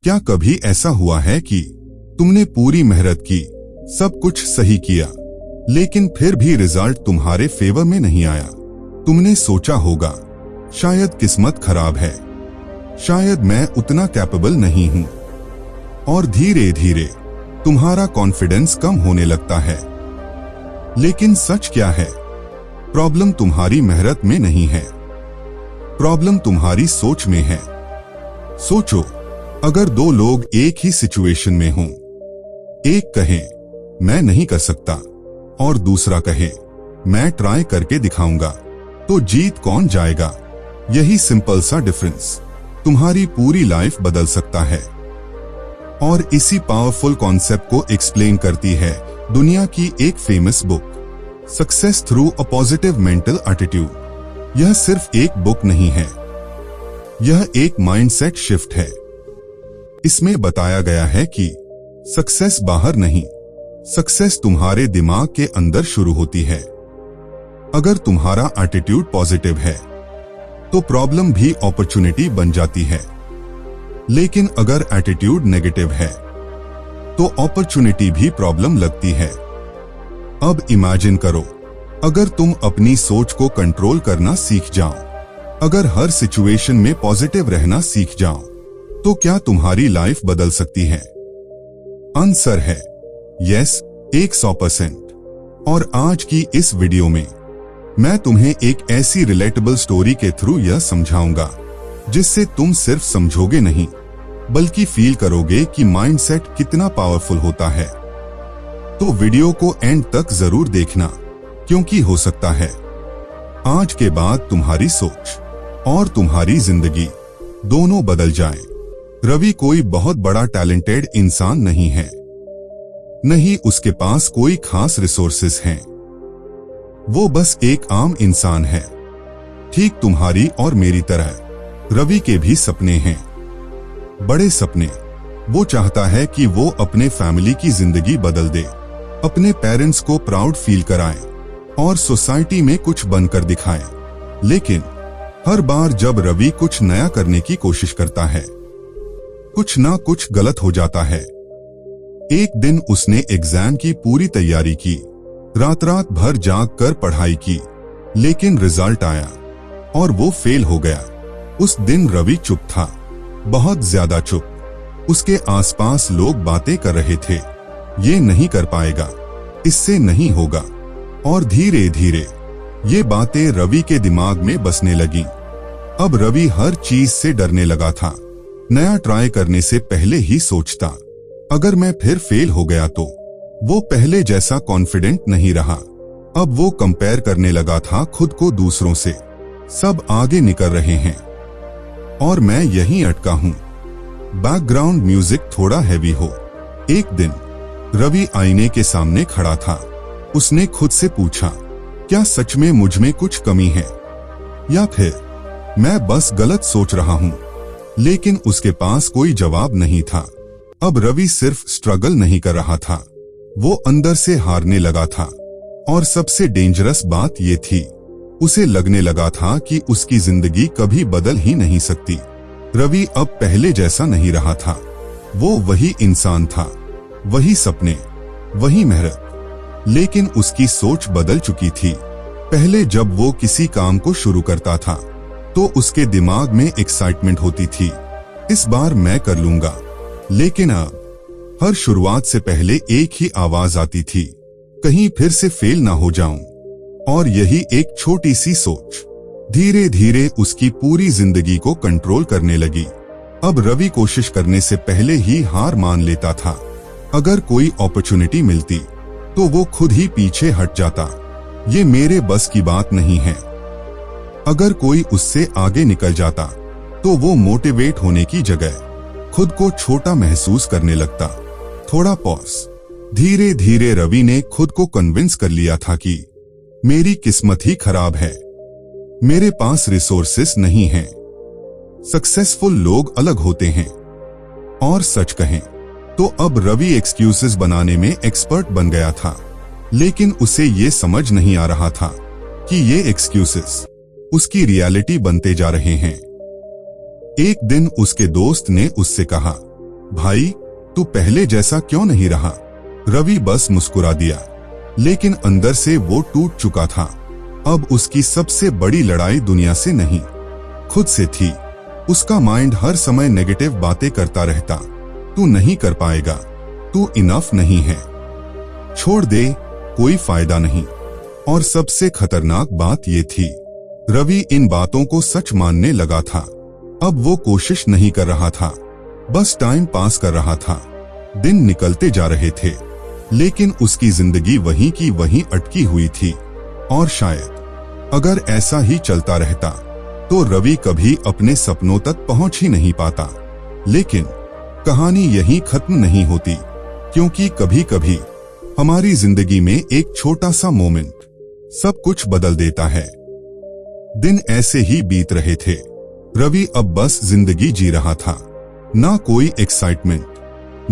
क्या कभी ऐसा हुआ है कि तुमने पूरी मेहनत की, सब कुछ सही किया, लेकिन फिर भी रिजल्ट तुम्हारे फेवर में नहीं आया? तुमने सोचा होगा, शायद किस्मत खराब है, शायद मैं उतना कैपेबल नहीं हूं, और धीरे धीरे तुम्हारा कॉन्फिडेंस कम होने लगता है। लेकिन सच क्या है? प्रॉब्लम तुम्हारी मेहनत में नहीं है, प्रॉब्लम तुम्हारी सोच में है। सोचो, अगर दो लोग एक ही सिचुएशन में हों, एक कहे मैं नहीं कर सकता और दूसरा कहे मैं ट्राई करके दिखाऊंगा, तो जीत कौन जाएगा? यही सिंपल सा डिफरेंस तुम्हारी पूरी लाइफ बदल सकता है। और इसी पावरफुल कॉन्सेप्ट को एक्सप्लेन करती है दुनिया की एक famous book, success through a positive mental attitude. यह सिर्फ एक बुक नहीं है, यह एक माइंडसेट शिफ्ट है। इसमें बताया गया है कि सक्सेस बाहर नहीं, सक्सेस तुम्हारे दिमाग के अंदर शुरू होती है। अगर तुम्हारा एटीट्यूड पॉजिटिव है तो प्रॉब्लम भी अपॉर्चुनिटी बन जाती है, लेकिन अगर एटीट्यूड नेगेटिव है तो अपॉर्चुनिटी भी प्रॉब्लम लगती है। अब इमेजिन करो, अगर तुम अपनी सोच को कंट्रोल करना सीख जाओ, अगर हर सिचुएशन में पॉजिटिव रहना सीख जाओ, तो क्या तुम्हारी लाइफ बदल सकती है? आंसर है यस, 100%। और आज की इस वीडियो में मैं तुम्हें एक ऐसी रिलेटेबल स्टोरी के थ्रू यह समझाऊंगा जिससे तुम सिर्फ समझोगे नहीं, बल्कि फील करोगे कि माइंडसेट कितना पावरफुल होता है। तो वीडियो को एंड तक जरूर देखना, क्योंकि हो सकता है आज के बाद तुम्हारी सोच और तुम्हारी जिंदगी दोनों बदल जाए। रवि कोई बहुत बड़ा टैलेंटेड इंसान नहीं है, नहीं उसके पास कोई खास रिसोर्सेस हैं। वो बस एक आम इंसान है, ठीक तुम्हारी और मेरी तरह। रवि के भी सपने हैं, बड़े सपने। वो चाहता है कि वो अपने फैमिली की जिंदगी बदल दे, अपने पेरेंट्स को प्राउड फील कराए और सोसाइटी में कुछ बनकर दिखाए। लेकिन हर बार जब रवि कुछ नया करने की कोशिश करता है, कुछ ना कुछ गलत हो जाता है। एक दिन उसने एग्जाम की पूरी तैयारी की, रात रात भर जाग कर पढ़ाई की, लेकिन रिजल्ट आया और वो फेल हो गया। उस दिन रवि चुप था, बहुत ज्यादा चुप। उसके आसपास लोग बातें कर रहे थे, ये नहीं कर पाएगा, इससे नहीं होगा। और धीरे धीरे ये बातें रवि के दिमाग में बसने लगी। अब रवि हर चीज से डरने लगा था। नया ट्राई करने से पहले ही सोचता, अगर मैं फिर फेल हो गया तो। वो पहले जैसा कॉन्फिडेंट नहीं रहा। अब वो कंपेयर करने लगा था खुद को दूसरों से। सब आगे निकल रहे हैं और मैं यहीं अटका हूं। बैकग्राउंड म्यूजिक थोड़ा हैवी हो। एक दिन रवि आईने के सामने खड़ा था। उसने खुद से पूछा, क्या सच में मुझ में कुछ कमी है, या फिर मैं बस गलत सोच रहा हूं? लेकिन उसके पास कोई जवाब नहीं था। अब रवि सिर्फ स्ट्रगल नहीं कर रहा था, वो अंदर से हारने लगा था। और सबसे डेंजरस बात ये थी, उसे लगने लगा था कि उसकी जिंदगी कभी बदल ही नहीं सकती। रवि अब पहले जैसा नहीं रहा था। वो वही इंसान था, वही सपने, वही मेहनत, लेकिन उसकी सोच बदल चुकी थी। पहले जब वो किसी काम को शुरू करता था तो उसके दिमाग में एक्साइटमेंट होती थी, इस बार मैं कर लूंगा। लेकिन अब हर शुरुआत से पहले एक ही आवाज आती थी, कहीं फिर से फेल ना हो जाऊं। और यही एक छोटी सी सोच धीरे धीरे उसकी पूरी जिंदगी को कंट्रोल करने लगी। अब रवि कोशिश करने से पहले ही हार मान लेता था। अगर कोई अपॉर्चुनिटी मिलती तो वो खुद ही पीछे हट जाता, ये मेरे बस की बात नहीं है। अगर कोई उससे आगे निकल जाता तो वो मोटिवेट होने की जगह खुद को छोटा महसूस करने लगता। थोड़ा पॉज। धीरे धीरे रवि ने खुद को कन्विंस कर लिया था कि मेरी किस्मत ही खराब है, मेरे पास रिसोर्सेस नहीं हैं। सक्सेसफुल लोग अलग होते हैं। और सच कहें तो अब रवि एक्सक्यूजेस बनाने में एक्सपर्ट बन गया था, लेकिन उसे ये समझ नहीं आ रहा था कि ये एक्सक्यूजेस उसकी रियलिटी बनते जा रहे हैं। एक दिन उसके दोस्त ने उससे कहा, भाई, तू पहले जैसा क्यों नहीं रहा? रवि बस मुस्कुरा दिया, लेकिन अंदर से वो टूट चुका था। अब उसकी सबसे बड़ी लड़ाई दुनिया से नहीं, खुद से थी। उसका माइंड हर समय नेगेटिव बातें करता रहता। तू नहीं कर पाएगा, तू इनफ नहीं है, छोड़ दे, कोई फायदा नहीं। और सबसे खतरनाक बात ये थी, रवि इन बातों को सच मानने लगा था। अब वो कोशिश नहीं कर रहा था, बस टाइम पास कर रहा था। दिन निकलते जा रहे थे, लेकिन उसकी जिंदगी वहीं की वहीं अटकी हुई थी। और शायद अगर ऐसा ही चलता रहता तो रवि कभी अपने सपनों तक पहुंच ही नहीं पाता। लेकिन कहानी यहीं खत्म नहीं होती, क्योंकि कभी कभी हमारी जिंदगी में एक छोटा सा मोमेंट सब कुछ बदल देता है। दिन ऐसे ही बीत रहे थे। रवि अब बस जिंदगी जी रहा था, ना कोई एक्साइटमेंट,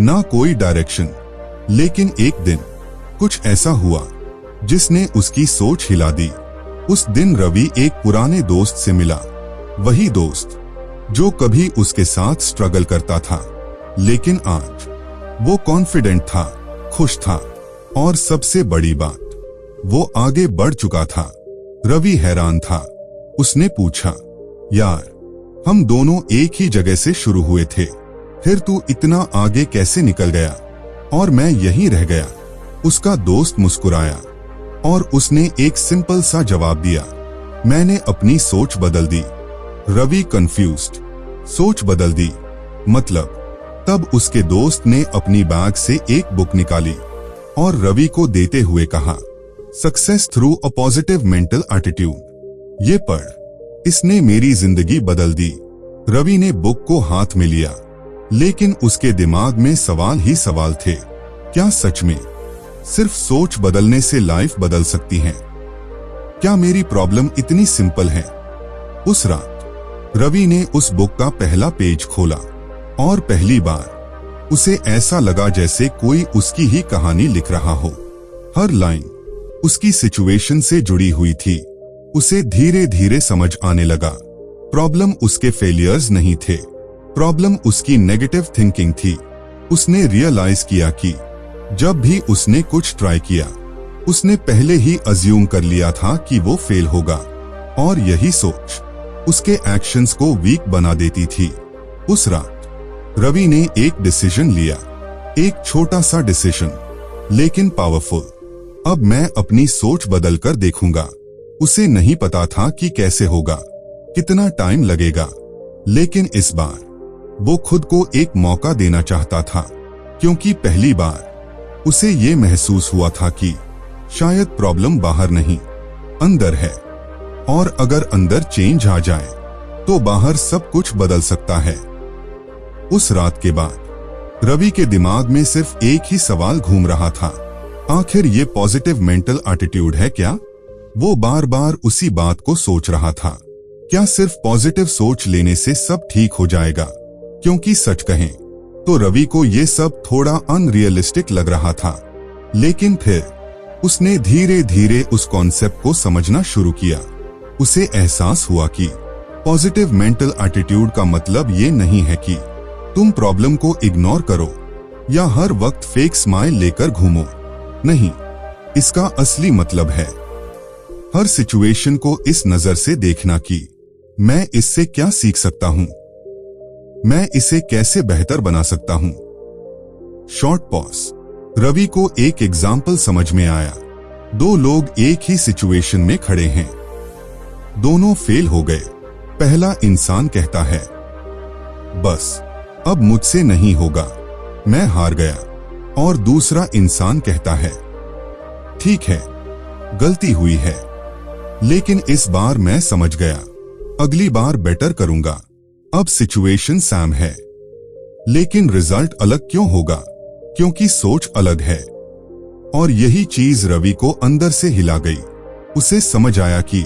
ना कोई डायरेक्शन। लेकिन एक दिन कुछ ऐसा हुआ जिसने उसकी सोच हिला दी। उस दिन रवि एक पुराने दोस्त से मिला, वही दोस्त जो कभी उसके साथ स्ट्रगल करता था, लेकिन आज वो कॉन्फिडेंट था, खुश था, और सबसे बड़ी बात, वो आगे बढ़ चुका था। रवि हैरान था। उसने पूछा, यार, हम दोनों एक ही जगह से शुरू हुए थे, फिर तू इतना आगे कैसे निकल गया और मैं यहीं रह गया? उसका दोस्त मुस्कुराया और उसने एक सिंपल सा जवाब दिया, मैंने अपनी सोच बदल दी। रवि कंफ्यूज्ड, सोच बदल दी मतलब? तब उसके दोस्त ने अपनी बैग से एक बुक निकाली और रवि को देते हुए कहा, success through a positive mental attitude, ये पढ़, इसने मेरी जिंदगी बदल दी। रवि ने बुक को हाथ में लिया, लेकिन उसके दिमाग में सवाल ही सवाल थे। क्या सच में सिर्फ सोच बदलने से लाइफ बदल सकती है? क्या मेरी प्रॉब्लम इतनी सिंपल है? उस रात रवि ने उस बुक का पहला पेज खोला और पहली बार उसे ऐसा लगा जैसे कोई उसकी ही कहानी लिख रहा हो। हर लाइन उसकी सिचुएशन से जुड़ी हुई थी। उसे धीरे धीरे समझ आने लगा, प्रॉब्लम उसके फेलियर्स नहीं थे, प्रॉब्लम उसकी नेगेटिव थिंकिंग थी। उसने रियलाइज किया कि जब भी उसने कुछ ट्राई किया, उसने पहले ही अज्यूम कर लिया था कि वो फेल होगा, और यही सोच उसके एक्शंस को वीक बना देती थी। उस रात रवि ने एक डिसीजन लिया, एक छोटा सा डिसीजन, लेकिन पावरफुल। अब मैं अपनी सोच बदल कर देखूंगा। उसे नहीं पता था कि कैसे होगा, कितना टाइम लगेगा, लेकिन इस बार वो खुद को एक मौका देना चाहता था, क्योंकि पहली बार उसे ये महसूस हुआ था कि शायद प्रॉब्लम बाहर नहीं, अंदर है, और अगर अंदर चेंज आ जाए तो बाहर सब कुछ बदल सकता है। उस रात के बाद रवि के दिमाग में सिर्फ एक ही सवाल घूम रहा था, आखिर ये पॉजिटिव मेंटल एटीट्यूड है क्या? वो बार बार उसी बात को सोच रहा था, क्या सिर्फ पॉजिटिव सोच लेने से सब ठीक हो जाएगा? क्योंकि सच कहें तो रवि को ये सब थोड़ा अनरियलिस्टिक लग रहा था। लेकिन फिर उसने धीरे धीरे उस कॉन्सेप्ट को समझना शुरू किया। उसे एहसास हुआ कि पॉजिटिव मेंटल एटीट्यूड का मतलब ये नहीं है कि तुम प्रॉब्लम को इग्नोर करो या हर वक्त फेक स्माइल लेकर घूमो। नहीं, इसका असली मतलब है हर सिचुएशन को इस नजर से देखना कि मैं इससे क्या सीख सकता हूं, मैं इसे कैसे बेहतर बना सकता हूं। Short pause. रवि को एक एग्जाम्पल समझ में आया। दो लोग एक ही सिचुएशन में खड़े हैं, दोनों फेल हो गए। पहला इंसान कहता है, बस अब मुझसे नहीं होगा, मैं हार गया। और दूसरा इंसान कहता है, ठीक है, गलती हुई है, लेकिन इस बार मैं समझ गया, अगली बार बेटर करूंगा। अब सिचुएशन सेम है, लेकिन रिजल्ट अलग क्यों होगा? क्योंकि सोच अलग है। और यही चीज रवि को अंदर से हिला गई। उसे समझ आया कि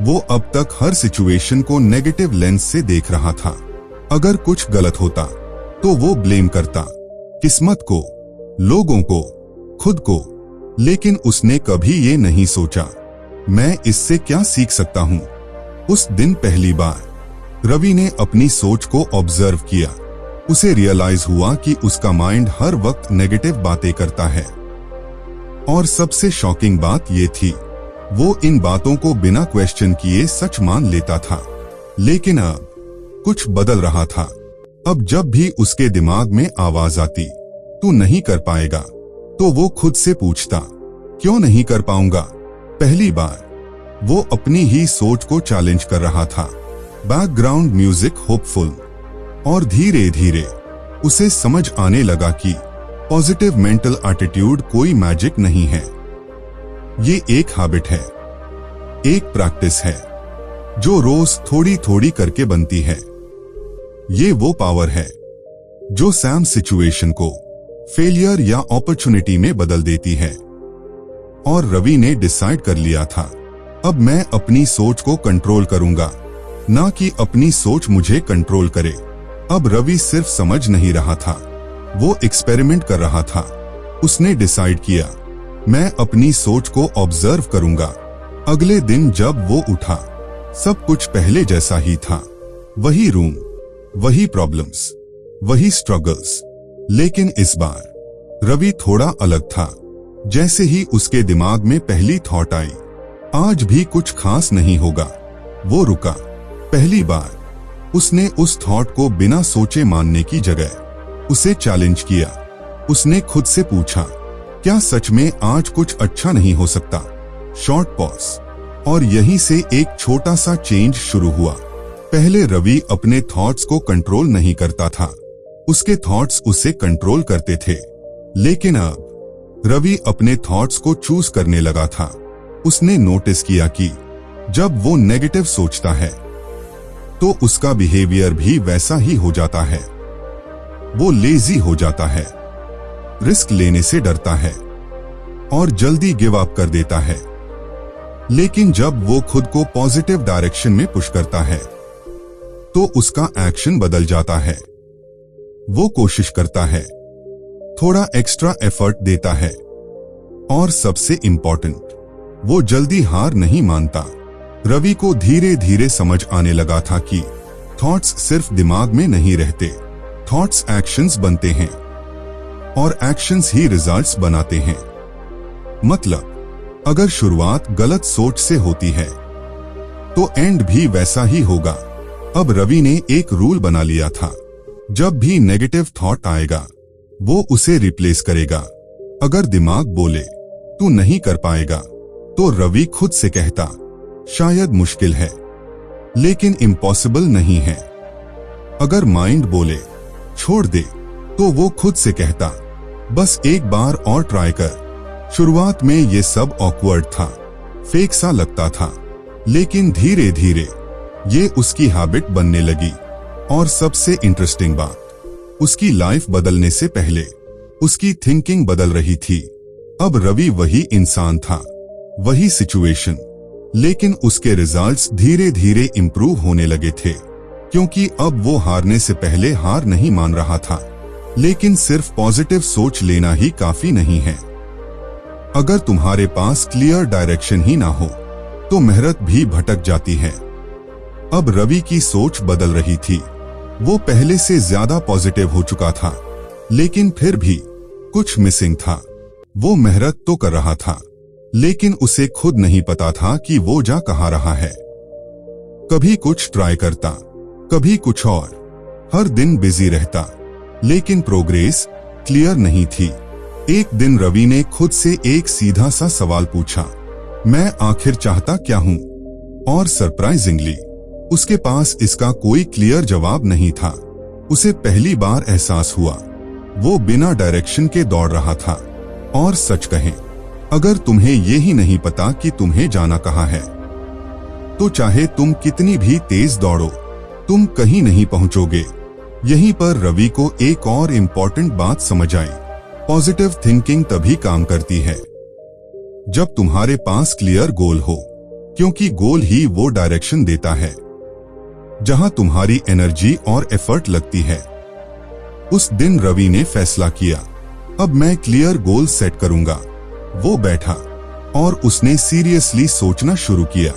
वो अब तक हर सिचुएशन को नेगेटिव लेंस से देख रहा था। अगर कुछ गलत होता तो वो ब्लेम करता, किस्मत को, लोगों को, खुद को। लेकिन उसने कभी ये नहीं सोचा, मैं इससे क्या सीख सकता हूं। उस दिन पहली बार रवि ने अपनी सोच को ऑब्जर्व किया। उसे रियलाइज हुआ कि उसका माइंड हर वक्त नेगेटिव बातें करता है। और सबसे शॉकिंग बात ये थी, वो इन बातों को बिना क्वेश्चन किए सच मान लेता था। लेकिन अब कुछ बदल रहा था। अब जब भी उसके दिमाग में आवाज आती, तू नहीं कर पाएगा, तो वो खुद से पूछता, क्यों नहीं कर पाऊंगा। पहली बार वो अपनी ही सोच को चैलेंज कर रहा था। Background music hopeful. और धीरे धीरे उसे समझ आने लगा कि पॉजिटिव मेंटल एटीट्यूड कोई मैजिक नहीं है। ये एक हैबिट है, एक प्रैक्टिस है, जो रोज थोड़ी थोड़ी करके बनती है। ये वो पावर है जो सैम सिचुएशन को फेलियर या अपॉर्चुनिटी में बदल देती है। और रवि ने डिसाइड कर लिया था, अब मैं अपनी सोच को कंट्रोल करूंगा, ना कि अपनी सोच मुझे कंट्रोल करे। अब रवि सिर्फ समझ नहीं रहा था, वो एक्सपेरिमेंट कर रहा था। उसने डिसाइड किया, मैं अपनी सोच को ऑब्जर्व करूंगा। अगले दिन जब वो उठा, सब कुछ पहले जैसा ही था। वही रूम, वही प्रॉब्लम्स, वही स्ट्रगल्स। लेकिन इस बार रवि थोड़ा अलग था। जैसे ही उसके दिमाग में पहली थॉट आई, आज भी कुछ खास नहीं होगा, वो रुका। पहली बार उसने उस थॉट को बिना सोचे मानने की जगह उसे चैलेंज किया। उसने खुद से पूछा, क्या सच में आज कुछ अच्छा नहीं हो सकता। Short pause. और यहीं से एक छोटा सा चेंज शुरू हुआ। पहले रवि अपने थॉट्स को कंट्रोल नहीं करता था, उसके थॉट्स उसे कंट्रोल करते थे। लेकिन अब रवि अपने थॉट्स को चूज करने लगा था। उसने नोटिस किया कि जब वो नेगेटिव सोचता है तो उसका बिहेवियर भी वैसा ही हो जाता है। वो लेजी हो जाता है, रिस्क लेने से डरता है और जल्दी गिव अप कर देता है। लेकिन जब वो खुद को पॉजिटिव डायरेक्शन में पुश करता है तो उसका एक्शन बदल जाता है। वो कोशिश करता है, थोड़ा एक्स्ट्रा एफर्ट देता है और सबसे इंपॉर्टेंट, वो जल्दी हार नहीं मानता। रवि को धीरे धीरे समझ आने लगा था कि थॉट्स सिर्फ दिमाग में नहीं रहते, थॉट्स एक्शंस बनते हैं और एक्शंस ही रिजल्ट्स बनाते हैं। मतलब अगर शुरुआत गलत सोच से होती है तो एंड भी वैसा ही होगा। अब रवि ने एक रूल बना लिया था, जब भी नेगेटिव थॉट आएगा वो उसे रिप्लेस करेगा। अगर दिमाग बोले तू नहीं कर पाएगा, तो रवि खुद से कहता, शायद मुश्किल है, लेकिन इम्पॉसिबल नहीं है। अगर माइंड बोले छोड़ दे, तो वो खुद से कहता, बस एक बार और ट्राई कर। शुरुआत में ये सब ऑकवर्ड था, फेक सा लगता था, लेकिन धीरे धीरे ये उसकी हैबिट बनने लगी। और सबसे इंटरेस्टिंग बात, उसकी लाइफ बदलने से पहले उसकी थिंकिंग बदल रही थी। अब रवि वही इंसान था, वही सिचुएशन, लेकिन उसके रिजल्ट्स धीरे धीरे इंप्रूव होने लगे थे, क्योंकि अब वो हारने से पहले हार नहीं मान रहा था। लेकिन सिर्फ पॉजिटिव सोच लेना ही काफी नहीं है। अगर तुम्हारे पास क्लियर डायरेक्शन ही ना हो तो मेहनत भी भटक जाती है। अब रवि की सोच बदल रही थी। वो पहले से ज्यादा पॉजिटिव हो चुका था, लेकिन फिर भी कुछ मिसिंग था। वो मेहनत तो कर रहा था, लेकिन उसे खुद नहीं पता था कि वो जा कहाँ रहा है। कभी कुछ ट्राई करता, कभी कुछ और, हर दिन बिजी रहता, लेकिन प्रोग्रेस क्लियर नहीं थी। एक दिन रवि ने खुद से एक सीधा सा सवाल पूछा, मैं आखिर चाहता क्या हूं? और सरप्राइजिंगली उसके पास इसका कोई क्लियर जवाब नहीं था। उसे पहली बार एहसास हुआ वो बिना डायरेक्शन के दौड़ रहा था। और सच कहें, अगर तुम्हें ये ही नहीं पता कि तुम्हें जाना कहाँ है, तो चाहे तुम कितनी भी तेज दौड़ो, तुम कहीं नहीं पहुंचोगे। यहीं पर रवि को एक और इम्पोर्टेंट बात समझ आई। पॉजिटिव थिंकिंग तभी काम करती है जब तुम्हारे पास क्लियर गोल हो, क्योंकि गोल ही वो डायरेक्शन देता है जहां तुम्हारी एनर्जी और एफर्ट लगती है। उस दिन रवि ने फैसला किया, अब मैं क्लियर गोल सेट करूंगा। वो बैठा और उसने सीरियसली सोचना शुरू किया,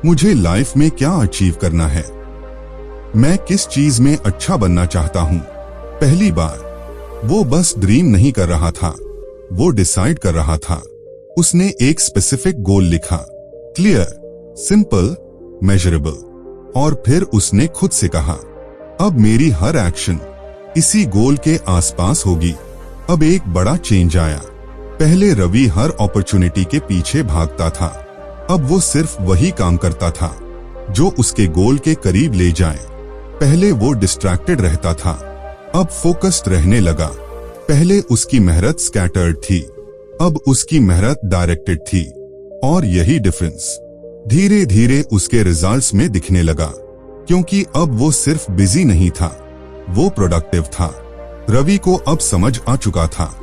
मुझे लाइफ में क्या अचीव करना है, मैं किस चीज में अच्छा बनना चाहता हूं, पहली बार वो बस ड्रीम नहीं कर रहा था, वो डिसाइड कर रहा था। उसने एक स्पेसिफिक गोल लिखा, क्लियर, सिंपल, मेजरेबल, और फिर उसने खुद से कहा, अब मेरी हर एक्शन इसी गोल के आसपास होगी। अब एक बड़ा चेंज आया। पहले रवि हर अपॉर्चुनिटी के पीछे भागता था, अब वो सिर्फ वही काम करता था जो उसके गोल के करीब ले जाए। पहले वो डिस्ट्रैक्टेड रहता था, अब फोकस्ड रहने लगा। पहले उसकी मेहनत स्कैटर्ड थी, अब उसकी मेहनत डायरेक्टेड थी। और यही डिफरेंस धीरे धीरे उसके रिजल्ट्स में दिखने लगा, क्योंकि अब वो सिर्फ बिजी नहीं था, वो प्रोडक्टिव था। रवि को अब समझ आ चुका था,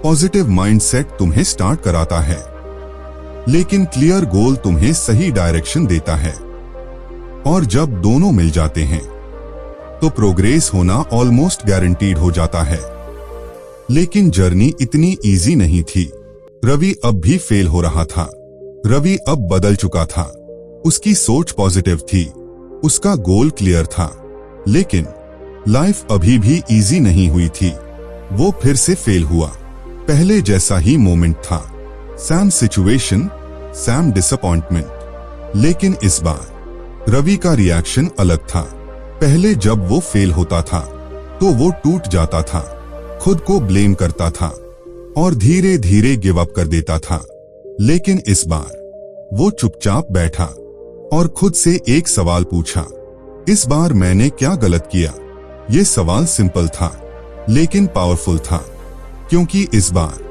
पॉजिटिव माइंडसेट तुम्हें स्टार्ट कराता है, लेकिन क्लियर गोल तुम्हें सही डायरेक्शन देता है। और जब दोनों मिल जाते हैं तो प्रोग्रेस होना ऑलमोस्ट गारंटीड हो जाता है। लेकिन जर्नी इतनी इजी नहीं थी। रवि अब भी फेल हो रहा था। रवि अब बदल चुका था। उसकी सोच पॉजिटिव थी, उसका गोल क्लियर था, लेकिन लाइफ अभी भी इजी नहीं हुई थी। वो फिर से फेल हुआ। पहले जैसा ही मोमेंट था, सैम सिचुएशन, सैम डिसअपॉइंटमेंट। लेकिन इस बार रवि का रिएक्शन अलग था। पहले जब वो फेल होता था तो वो टूट जाता था, खुद को ब्लेम करता था और धीरे धीरे गिव अप कर देता था। लेकिन इस बार वो चुपचाप बैठा और खुद से एक सवाल पूछा, इस बार मैंने क्या गलत किया? ये सवाल सिंपल था लेकिन पावरफुल था, क्योंकि इस बार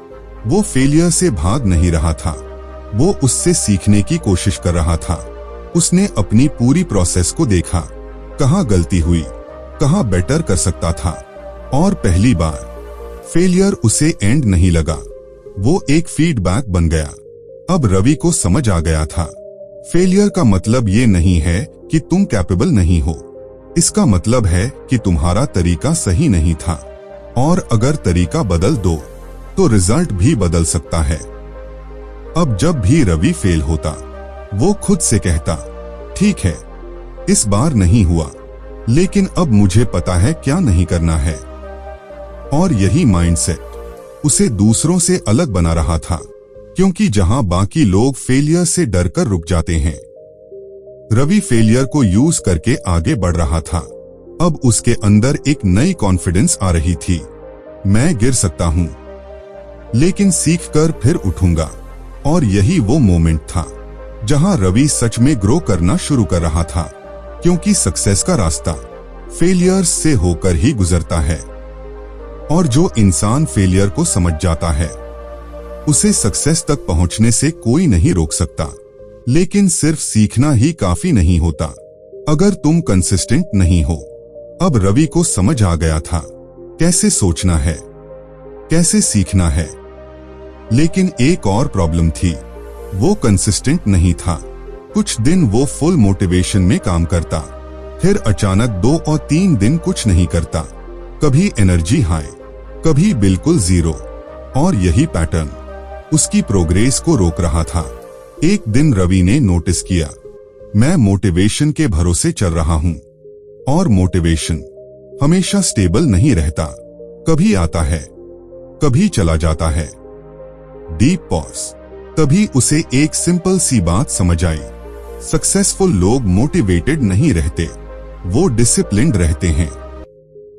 वो फेलियर से भाग नहीं रहा था, वो उससे सीखने की कोशिश कर रहा था। उसने अपनी पूरी प्रोसेस को देखा, कहाँ गलती हुई, कहाँ बेटर कर सकता था। और पहली बार फेलियर उसे एंड नहीं लगा, वो एक फीडबैक बन गया। अब रवि को समझ आ गया था, फेलियर का मतलब ये नहीं है कि तुम कैपेबल नहीं हो, इसका मतलब है कि तुम्हारा तरीका सही नहीं था। और अगर तरीका बदल दो तो रिजल्ट भी बदल सकता है। अब जब भी रवि फेल होता, वो खुद से कहता, ठीक है, इस बार नहीं हुआ, लेकिन अब मुझे पता है क्या नहीं करना है। और यही माइंडसेट उसे दूसरों से अलग बना रहा था, क्योंकि जहां बाकी लोग फेलियर से डरकर रुक जाते हैं, रवि फेलियर को यूज करके आगे बढ़ रहा था। अब उसके अंदर एक नई कॉन्फिडेंस आ रही थी। मैं गिर सकता हूं, लेकिन सीखकर फिर उठूंगा। और यही वो मोमेंट था जहां रवि सच में ग्रो करना शुरू कर रहा था, क्योंकि सक्सेस का रास्ता फेलियर्स से होकर ही गुजरता है। और जो इंसान फेलियर को समझ जाता है, उसे सक्सेस तक पहुंचने से कोई नहीं रोक सकता। लेकिन सिर्फ सीखना ही काफी नहीं होता, अगर तुम कंसिस्टेंट नहीं हो। अब रवि को समझ आ गया था कैसे सोचना है, कैसे सीखना है। लेकिन एक और प्रॉब्लम थी, वो कंसिस्टेंट नहीं था। कुछ दिन वो फुल मोटिवेशन में काम करता, फिर अचानक 2 और 3 दिन कुछ नहीं करता। कभी एनर्जी हाई, कभी बिल्कुल जीरो। और यही पैटर्न उसकी प्रोग्रेस को रोक रहा था। एक दिन रवि ने नोटिस किया, मैं मोटिवेशन के भरोसे चल रहा हूं, और मोटिवेशन हमेशा स्टेबल नहीं रहता, कभी आता है, कभी चला जाता है। Deep pause. तभी उसे एक सिंपल सी बात समझ आई, सक्सेसफुल लोग मोटिवेटेड नहीं रहते, वो डिसिप्लिन्ड रहते हैं।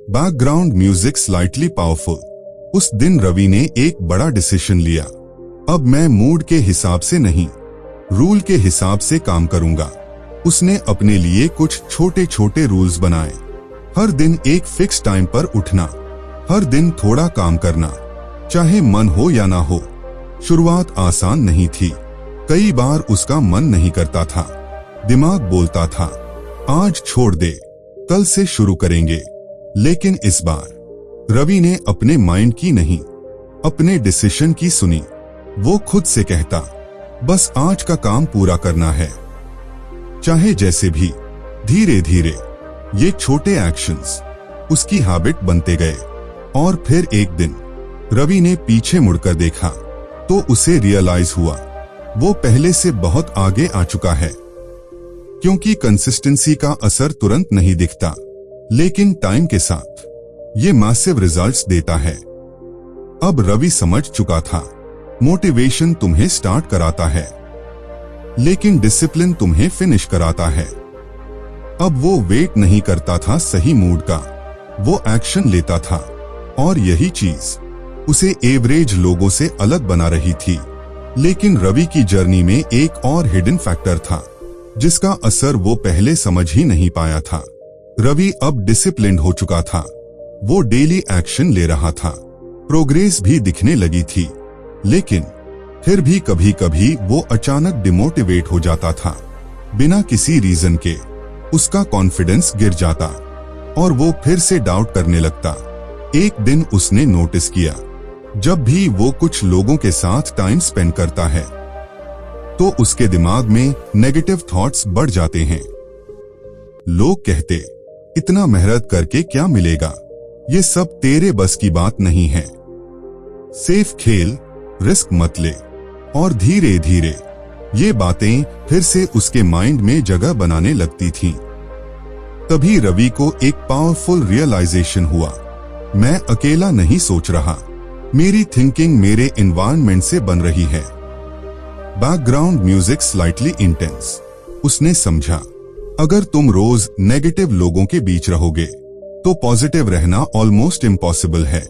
Background music slightly powerful. उस दिन रवि ने एक बड़ा डिसीजन लिया, अब मैं मूड के हिसाब से नहीं, रूल के हिसाब से काम करूंगा। उसने अपने लिए कुछ छोटे छोटे रूल्स बनाए। हर दिन एक फिक्स टाइम पर उठना, हर दिन थोड़ा काम करना, चाहे मन हो या ना हो। शुरुआत आसान नहीं थी, कई बार उसका मन नहीं करता था, दिमाग बोलता था आज छोड़ दे, कल से शुरू करेंगे। लेकिन इस बार रवि ने अपने माइंड की नहीं, अपने डिसीजन की सुनी। वो खुद से कहता, बस आज का काम पूरा करना है, चाहे जैसे भी। धीरे धीरे ये छोटे एक्शंस उसकी हैबिट बनते गए। और फिर एक दिन रवि ने पीछे मुड़कर देखा तो उसे रियलाइज हुआ वो पहले से बहुत आगे आ चुका है। क्योंकि कंसिस्टेंसी का असर तुरंत नहीं दिखता, लेकिन टाइम के साथ ये मैसिव रिजल्ट्स देता है। अब रवि समझ चुका था, मोटिवेशन तुम्हें स्टार्ट कराता है, लेकिन डिसिप्लिन तुम्हें फिनिश कराता है। अब वो वेट नहीं करता था सही मूड का, वो एक्शन लेता था, और यही चीज उसे एवरेज लोगों से अलग बना रही थी। लेकिन रवि की जर्नी में एक और हिडन फैक्टर था, जिसका असर वो पहले समझ ही नहीं पाया था। रवि अब डिसिप्लिन्ड हो चुका था, वो डेली एक्शन ले रहा था, प्रोग्रेस भी दिखने लगी थी, लेकिन फिर भी कभी कभी वो अचानक डिमोटिवेट हो जाता था। बिना किसी रीजन के उसका कॉन्फिडेंस गिर जाता और वो फिर से डाउट करने लगता। एक दिन उसने नोटिस किया, जब भी वो कुछ लोगों के साथ टाइम स्पेंड करता है तो उसके दिमाग में नेगेटिव थॉट्स बढ़ जाते हैं। लोग कहते, इतना मेहनत करके क्या मिलेगा, ये सब तेरे बस की बात नहीं है, सेफ खेल, रिस्क मत ले। और धीरे धीरे ये बातें फिर से उसके माइंड में जगह बनाने लगती थीं। तभी रवि को एक पावरफुल रियलाइजेशन हुआ, मैं अकेला नहीं सोच रहा, मेरी थिंकिंग मेरे एनवायरनमेंट से बन रही है। Background music slightly intense. उसने समझा, अगर तुम रोज नेगेटिव लोगों के बीच रहोगे तो पॉजिटिव रहना ऑलमोस्ट इम्पॉसिबल है,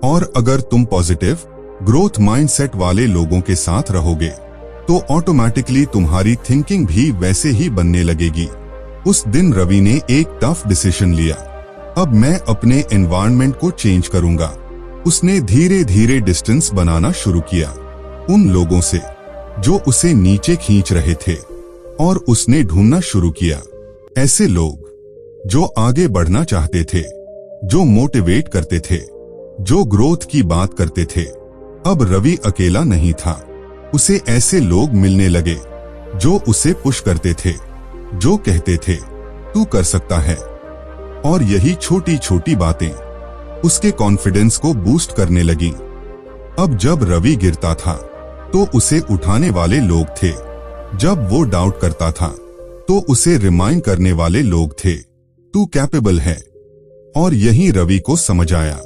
और अगर तुम पॉजिटिव ग्रोथ माइंडसेट वाले लोगों के साथ रहोगे तो ऑटोमेटिकली तुम्हारी थिंकिंग भी वैसे ही बनने लगेगी। उस दिन रवि ने एक टफ डिसीजन लिया, अब मैं अपने एनवायरनमेंट को चेंज करूंगा। उसने धीरे धीरे डिस्टेंस बनाना शुरू किया उन लोगों से जो उसे नीचे खींच रहे थे, और उसने ढूंढना शुरू किया ऐसे लोग जो आगे बढ़ना चाहते थे, जो मोटिवेट करते थे, जो ग्रोथ की बात करते थे। अब रवि अकेला नहीं था, उसे ऐसे लोग मिलने लगे जो उसे पुश करते थे, जो कहते थे तू कर सकता है। और यही छोटी छोटी बातें उसके कॉन्फिडेंस को बूस्ट करने लगी। अब जब रवि गिरता था तो उसे उठाने वाले लोग थे, जब वो डाउट करता था तो उसे रिमाइंड करने वाले लोग थे, तू कैपेबल है। और यही रवि को समझ आया,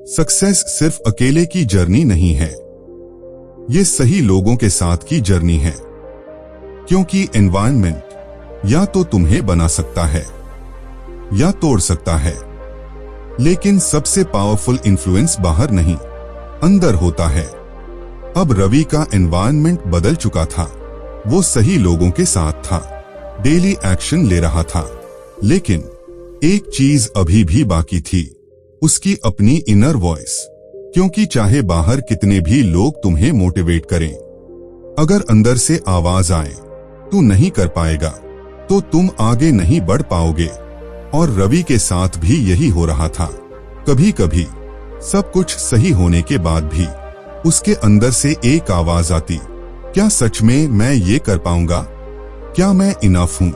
सक्सेस सिर्फ अकेले की जर्नी नहीं है, ये सही लोगों के साथ की जर्नी है। क्योंकि एनवायरनमेंट या तो तुम्हें बना सकता है या तोड़ सकता है, लेकिन सबसे पावरफुल इन्फ्लुएंस बाहर नहीं, अंदर होता है। अब रवि का एनवायरनमेंट बदल चुका था, वो सही लोगों के साथ था, डेली एक्शन ले रहा था, लेकिन एक चीज अभी भी बाकी थी, उसकी अपनी इनर वॉइस। क्योंकि चाहे बाहर कितने भी लोग तुम्हें मोटिवेट करें, अगर अंदर से आवाज आए तू नहीं कर पाएगा तो तुम आगे नहीं बढ़ पाओगे। और रवि के साथ भी यही हो रहा था। कभी कभी सब कुछ सही होने के बाद भी उसके अंदर से एक आवाज आती, क्या सच में मैं ये कर पाऊंगा, क्या मैं इनफ हूं।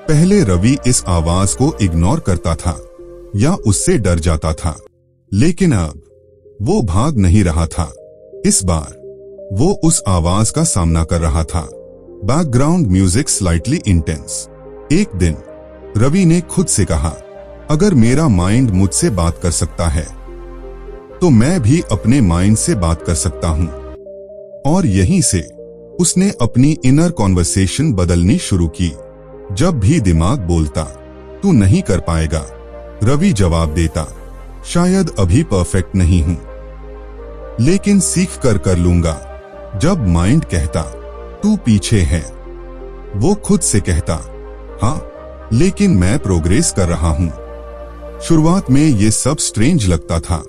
पहले रवि इस आवाज को इग्नोर करता था या उससे डर जाता था, लेकिन अब वो भाग नहीं रहा था। इस बार वो उस आवाज का सामना कर रहा था। Background music slightly intense. एक दिन रवि ने खुद से कहा, अगर मेरा माइंड मुझसे बात कर सकता है तो मैं भी अपने माइंड से बात कर सकता हूं। और यहीं से उसने अपनी इनर कॉन्वर्सेशन बदलनी शुरू की। जब भी दिमाग बोलता तू नहीं कर पाएगा, रवि जवाब देता, शायद अभी परफेक्ट नहीं हूं, लेकिन सीख कर लूंगा। जब माइंड कहता तू पीछे है, वो खुद से कहता, हाँ लेकिन मैं प्रोग्रेस कर रहा हूं। शुरुआत में ये सब स्ट्रेंज लगता था,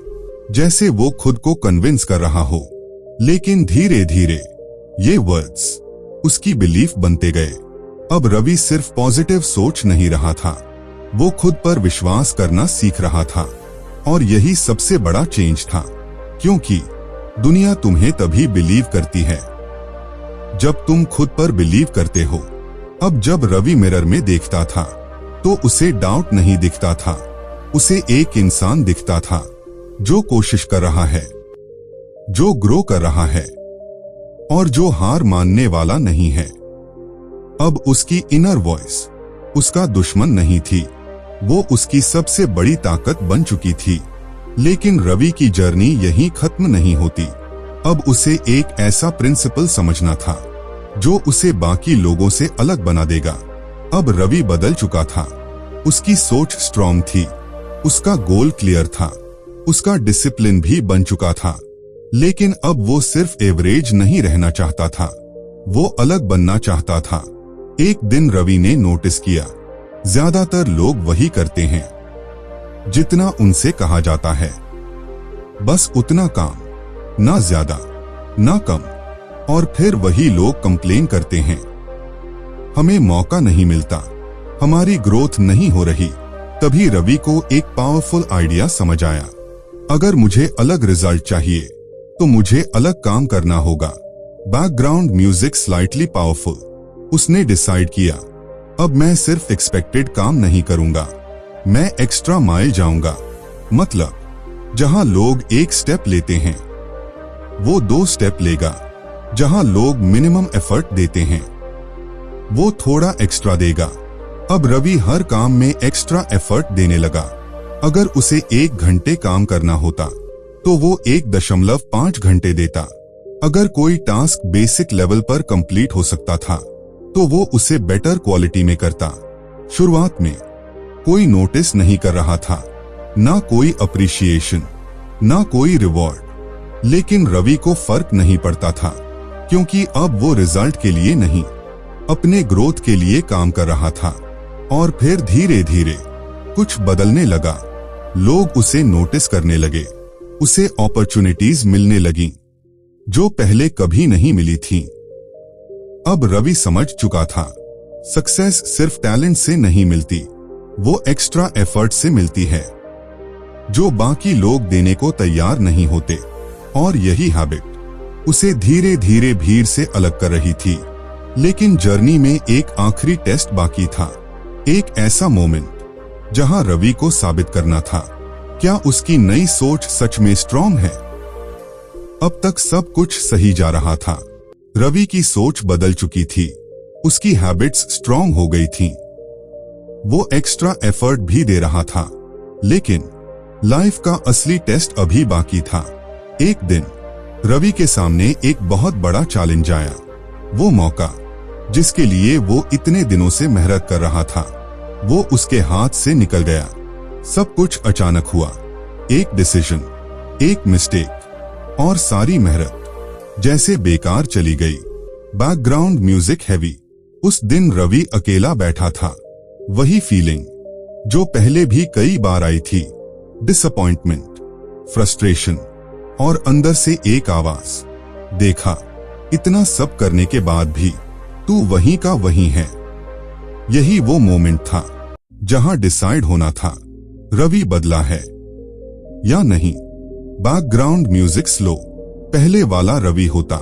जैसे वो खुद को कन्विंस कर रहा हो, लेकिन धीरे धीरे ये वर्ड्स उसकी बिलीफ बनते गए। अब रवि सिर्फ पॉजिटिव सोच नहीं रहा था, वो खुद पर विश्वास करना सीख रहा था। और यही सबसे बड़ा चेंज था, क्योंकि दुनिया तुम्हें तभी बिलीव करती है जब तुम खुद पर बिलीव करते हो। अब जब रवि मिरर में देखता था तो उसे डाउट नहीं दिखता था, उसे एक इंसान दिखता था जो कोशिश कर रहा है, जो ग्रो कर रहा है, और जो हार मानने वाला नहीं है। अब उसकी इनर वॉइस उसका दुश्मन नहीं थी, वो उसकी सबसे बड़ी ताकत बन चुकी थी। लेकिन रवि की जर्नी यहीं खत्म नहीं होती। अब उसे एक ऐसा प्रिंसिपल समझना था जो उसे बाकी लोगों से अलग बना देगा। अब रवि बदल चुका था। उसकी सोच स्ट्रॉन्ग थी, उसका गोल क्लियर था, उसका डिसिप्लिन भी बन चुका था। लेकिन अब वो सिर्फ एवरेज नहीं रहना चाहता था, वो अलग बनना चाहता था। एक दिन रवि ने नोटिस किया, ज्यादातर लोग वही करते हैं जितना उनसे कहा जाता है, बस उतना काम, ना ज्यादा ना कम। और फिर वही लोग कंप्लेन करते हैं, हमें मौका नहीं मिलता, हमारी ग्रोथ नहीं हो रही। तभी रवि को एक पावरफुल आइडिया समझ आया, अगर मुझे अलग रिजल्ट चाहिए तो मुझे अलग काम करना होगा। Background music slightly powerful. उसने डिसाइड किया, अब मैं सिर्फ एक्सपेक्टेड काम नहीं करूंगा, मैं एक्स्ट्रा माइल जाऊंगा। मतलब जहां लोग एक स्टेप लेते हैं वो 2 स्टेप लेगा, जहां लोग मिनिमम एफर्ट देते हैं वो थोड़ा एक्स्ट्रा देगा। अब रवि हर काम में एक्स्ट्रा एफर्ट देने लगा। अगर उसे 1 घंटे काम करना होता तो वो 1.5 घंटे देता। अगर कोई टास्क बेसिक लेवल पर कंप्लीट हो सकता था तो वो उसे बेटर क्वालिटी में करता। शुरुआत में कोई नोटिस नहीं कर रहा था, ना कोई अप्रिशिएशन, ना कोई रिवॉर्ड। लेकिन रवि को फर्क नहीं पड़ता था, क्योंकि अब वो रिजल्ट के लिए नहीं, अपने ग्रोथ के लिए काम कर रहा था। और फिर धीरे धीरे कुछ बदलने लगा। लोग उसे नोटिस करने लगे, उसे अपॉर्चुनिटीज मिलने लगी जो पहले कभी नहीं मिली थी। अब रवि समझ चुका था, सक्सेस सिर्फ टैलेंट से नहीं मिलती, वो एक्स्ट्रा एफर्ट से मिलती है जो बाकी लोग देने को तैयार नहीं होते। और यही हैबिट उसे धीरे धीरे भीड़ से अलग कर रही थी। लेकिन जर्नी में एक आखिरी टेस्ट बाकी था, एक ऐसा मोमेंट जहां रवि को साबित करना था, क्या उसकी नई सोच सच में स्ट्रॉन्ग है। अब तक सब कुछ सही जा रहा था। रवि की सोच बदल चुकी थी, उसकी हैबिट्स स्ट्रॉन्ग हो गई थीं, वो एक्स्ट्रा एफर्ट भी दे रहा था। लेकिन लाइफ का असली टेस्ट अभी बाकी था। एक दिन रवि के सामने एक बहुत बड़ा चैलेंज आया। वो मौका जिसके लिए वो इतने दिनों से मेहनत कर रहा था, वो उसके हाथ से निकल गया। सब कुछ अचानक हुआ, एक डिसीजन, एक मिस्टेक, और सारी मेहनत जैसे बेकार चली गई। Background music heavy. उस दिन रवि अकेला बैठा था, वही फीलिंग जो पहले भी कई बार आई थी, डिसअपॉइंटमेंट, फ्रस्ट्रेशन, और अंदर से एक आवाज, देखा, इतना सब करने के बाद भी तू वहीं का वहीं है। यही वो मोमेंट था जहां डिसाइड होना था, रवि बदला है या नहीं। Background music slow. पहले वाला रवि होता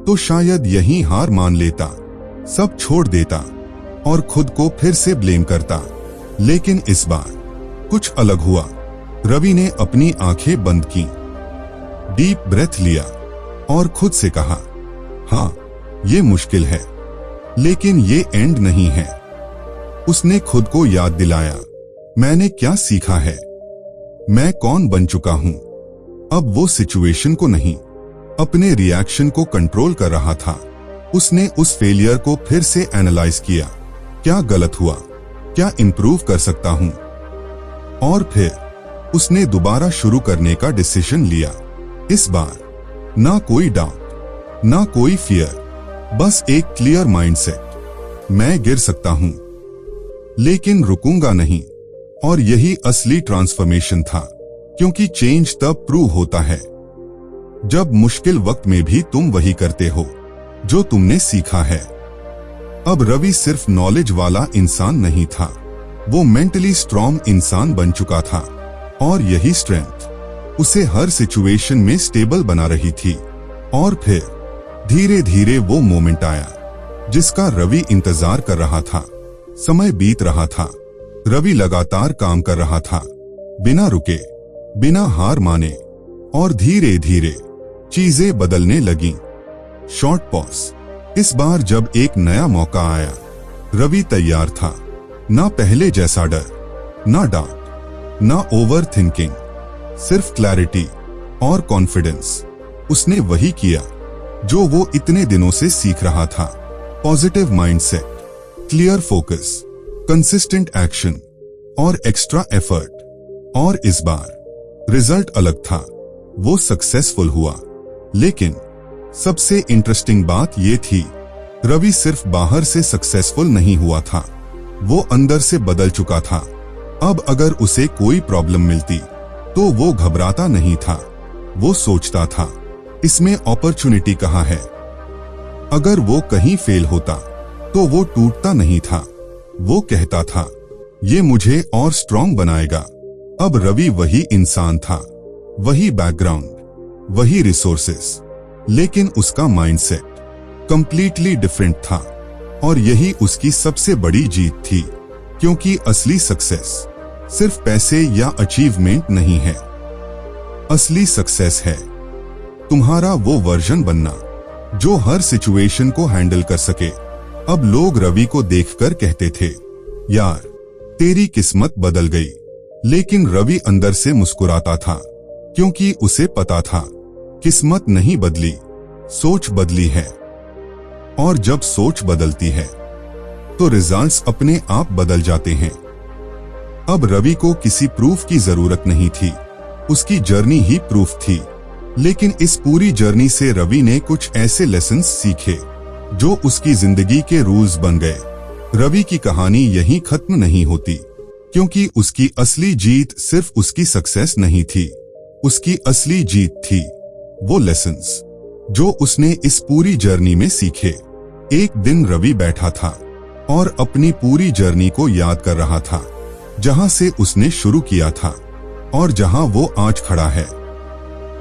तो शायद यहीं हार मान लेता, सब छोड़ देता और खुद को फिर से ब्लेम करता। लेकिन इस बार कुछ अलग हुआ। रवि ने अपनी आंखें बंद की, डीप ब्रेथ लिया और खुद से कहा, हाँ, ये मुश्किल है, लेकिन ये एंड नहीं है। उसने खुद को याद दिलाया, मैंने क्या सीखा है, मैं कौन बन चुका हूं। अब वो सिचुएशन को नहीं, अपने रिएक्शन को कंट्रोल कर रहा था। उसने उस फेलियर को फिर से एनालाइज किया, क्या गलत हुआ, क्या इंप्रूव कर सकता हूं। और फिर उसने दोबारा शुरू करने का डिसीजन लिया। इस बार ना कोई डाउट, ना कोई फियर, बस एक क्लियर माइंडसेट, मैं गिर सकता हूं लेकिन रुकूंगा नहीं। और यही असली ट्रांसफॉर्मेशन था, क्योंकि चेंज तब प्रूव होता है जब मुश्किल वक्त में भी तुम वही करते हो जो तुमने सीखा है। अब रवि सिर्फ नॉलेज वाला इंसान नहीं था, वो मेंटली स्ट्रॉन्ग इंसान बन चुका था। और यही स्ट्रेंथ उसे हर सिचुएशन में स्टेबल बना रही थी। और फिर धीरे धीरे वो मोमेंट आया जिसका रवि इंतजार कर रहा था। समय बीत रहा था, रवि लगातार काम कर रहा था, बिना रुके, बिना हार माने, और धीरे धीरे चीजें बदलने लगीं। Short pause. इस बार जब एक नया मौका आया, रवि तैयार था। ना पहले जैसा डर, ना डाउट, ना ओवर थिंकिंग, सिर्फ क्लैरिटी और कॉन्फिडेंस। उसने वही किया जो वो इतने दिनों से सीख रहा था। Positive mindset, clear focus, consistent action और एक्स्ट्रा एफर्ट। और इस बार रिजल्ट अलग था। वो सक्सेसफुल हुआ। लेकिन सबसे इंटरेस्टिंग बात ये थी, रवि सिर्फ बाहर से सक्सेसफुल नहीं हुआ था, वो अंदर से बदल चुका था। अब अगर उसे कोई प्रॉब्लम मिलती तो वो घबराता नहीं था। वो सोचता था, इसमें अपॉर्चुनिटी कहाँ है। अगर वो कहीं फेल होता तो वो टूटता नहीं था। वो कहता था, ये मुझे और स्ट्रॉन्ग बनाएगा। अब रवि वही इंसान था, वही बैकग्राउंड, वही रिसोर्सेस, लेकिन उसका माइंडसेट कंप्लीटली डिफरेंट था। और यही उसकी सबसे बड़ी जीत थी, क्योंकि असली सक्सेस सिर्फ पैसे या अचीवमेंट नहीं है। असली सक्सेस है तुम्हारा वो वर्जन बनना जो हर सिचुएशन को हैंडल कर सके। अब लोग रवि को देखकर कहते थे, यार तेरी किस्मत बदल गई। लेकिन रवि अंदर से मुस्कुराता था, क्योंकि उसे पता था किस्मत नहीं बदली, सोच बदली है। और जब सोच बदलती है तो रिजल्ट्स अपने आप बदल जाते हैं। अब रवि को किसी प्रूफ की जरूरत नहीं थी, उसकी जर्नी ही प्रूफ थी। लेकिन इस पूरी जर्नी से रवि ने कुछ ऐसे लेसन्स सीखे जो उसकी जिंदगी के रूल्स बन गए। रवि की कहानी यहीं खत्म नहीं होती, क्योंकि उसकी असली जीत सिर्फ उसकी सक्सेस नहीं थी, उसकी असली जीत थी वो लेसन्स जो उसने इस पूरी जर्नी में सीखे। एक दिन रवि बैठा था और अपनी पूरी जर्नी को याद कर रहा था, जहां से उसने शुरू किया था और जहां वो आज खड़ा है।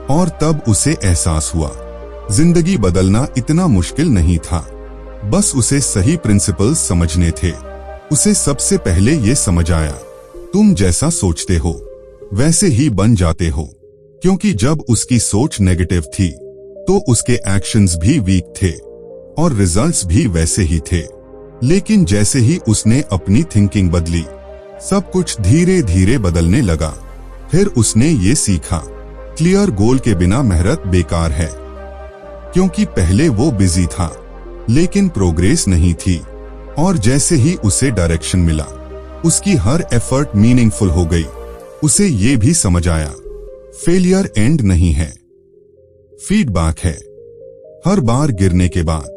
और तब उसे एहसास हुआ, जिंदगी बदलना इतना मुश्किल नहीं था, बस उसे सही प्रिंसिपल्स समझने थे। उसे सबसे पहले ये समझ आया, तुम जैसा सोचते हो वैसे ही बन जाते हो। क्योंकि जब उसकी सोच नेगेटिव थी तो उसके एक्शंस भी वीक थे और रिजल्ट्स भी वैसे ही थे। लेकिन जैसे ही उसने अपनी थिंकिंग बदली, सब कुछ धीरे धीरे बदलने लगा। फिर उसने ये सीखा, क्लियर गोल के बिना मेहनत बेकार है। क्योंकि पहले वो बिजी था लेकिन प्रोग्रेस नहीं थी, और जैसे ही उसे डायरेक्शन मिला, उसकी हर एफर्ट मीनिंगफुल हो गई। उसे ये भी समझ आया, फेलियर एंड नहीं है, फीडबैक है। हर बार गिरने के बाद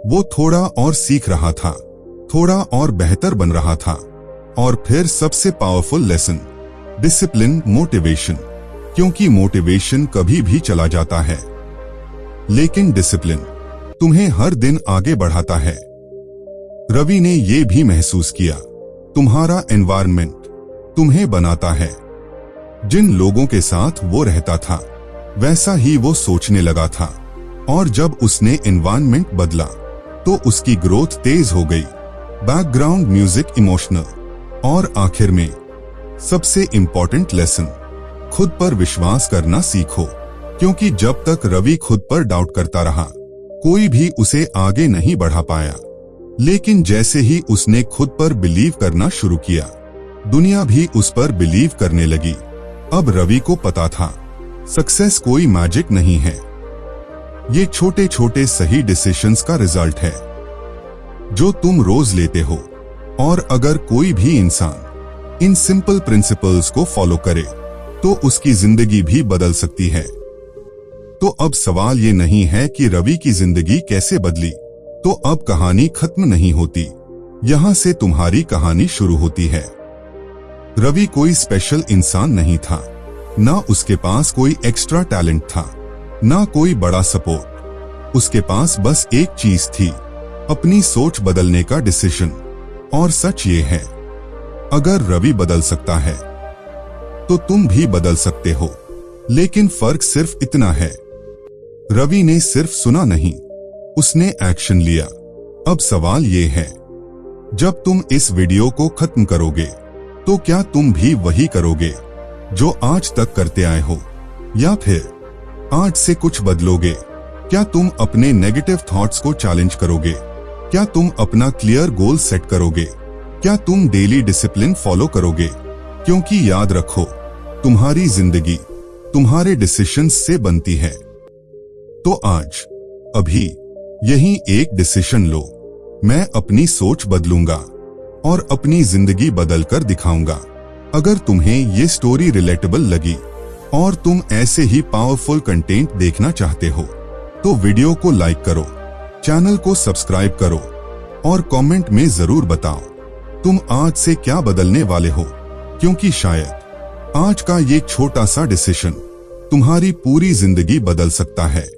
वो थोड़ा और सीख रहा था, थोड़ा और बेहतर बन रहा था। और फिर सबसे पावरफुल लेसन, डिसिप्लिन, मोटिवेशन। क्योंकि मोटिवेशन कभी भी चला जाता है, लेकिन डिसिप्लिन तुम्हें हर दिन आगे बढ़ाता है। रवि ने यह भी महसूस किया, तुम्हारा एनवायरनमेंट तुम्हें बनाता है। जिन लोगों के साथ वो रहता था वैसा ही वो सोचने लगा था, और जब उसने एनवायरनमेंट बदला तो उसकी ग्रोथ तेज हो गई। Background music, emotional. और आखिर में सबसे इंपॉर्टेंट लेसन, खुद पर विश्वास करना सीखो। क्योंकि जब तक रवि खुद पर डाउट करता रहा, कोई भी उसे आगे नहीं बढ़ा पाया। लेकिन जैसे ही उसने खुद पर बिलीव करना शुरू किया, दुनिया भी उस पर बिलीव करने लगी। अब रवि को पता था, सक्सेस कोई मैजिक नहीं है, ये छोटे छोटे सही डिसीजंस का रिजल्ट है जो तुम रोज लेते हो। और अगर कोई भी इंसान इन सिंपल प्रिंसिपल्स को फॉलो करे तो उसकी जिंदगी भी बदल सकती है। तो अब सवाल ये नहीं है कि रवि की जिंदगी कैसे बदली, तो अब कहानी खत्म नहीं होती, यहां से तुम्हारी कहानी शुरू होती है। रवि कोई स्पेशल इंसान नहीं था, ना उसके पास कोई एक्स्ट्रा टैलेंट था, ना कोई बड़ा सपोर्ट। उसके पास बस एक चीज थी, अपनी सोच बदलने का डिसीजन। और सच ये है, अगर रवि बदल सकता है तो तुम भी बदल सकते हो। लेकिन फर्क सिर्फ इतना है, रवि ने सिर्फ सुना नहीं, उसने एक्शन लिया। अब सवाल ये है, जब तुम इस वीडियो को खत्म करोगे तो क्या तुम भी वही करोगे जो आज तक करते आए हो, या फिर आज से कुछ बदलोगे? क्या तुम अपने नेगेटिव थॉट्स को चैलेंज करोगे? क्या तुम अपना क्लियर गोल सेट करोगे? क्या तुम डेली डिसिप्लिन फॉलो करोगे? क्योंकि याद रखो, तुम्हारी जिंदगी तुम्हारे डिसीजंस से बनती है। तो आज, अभी, यही एक डिसीजन लो। मैं अपनी सोच बदलूंगा और अपनी जिंदगी बदलकर दिखाऊंगा। अगर तुम्हें ये स्टोरी रिलेटेबल लगी और तुम ऐसे ही पावरफुल कंटेंट देखना चाहते हो, तो वीडियो को लाइक करो, चैनल को सब्सक्राइब करो और कमेंट में जरूर बताओ तुम आज से क्या बदलने वाले हो, क्योंकि शायद आज का ये छोटा सा डिसीजन तुम्हारी पूरी जिंदगी बदल सकता है।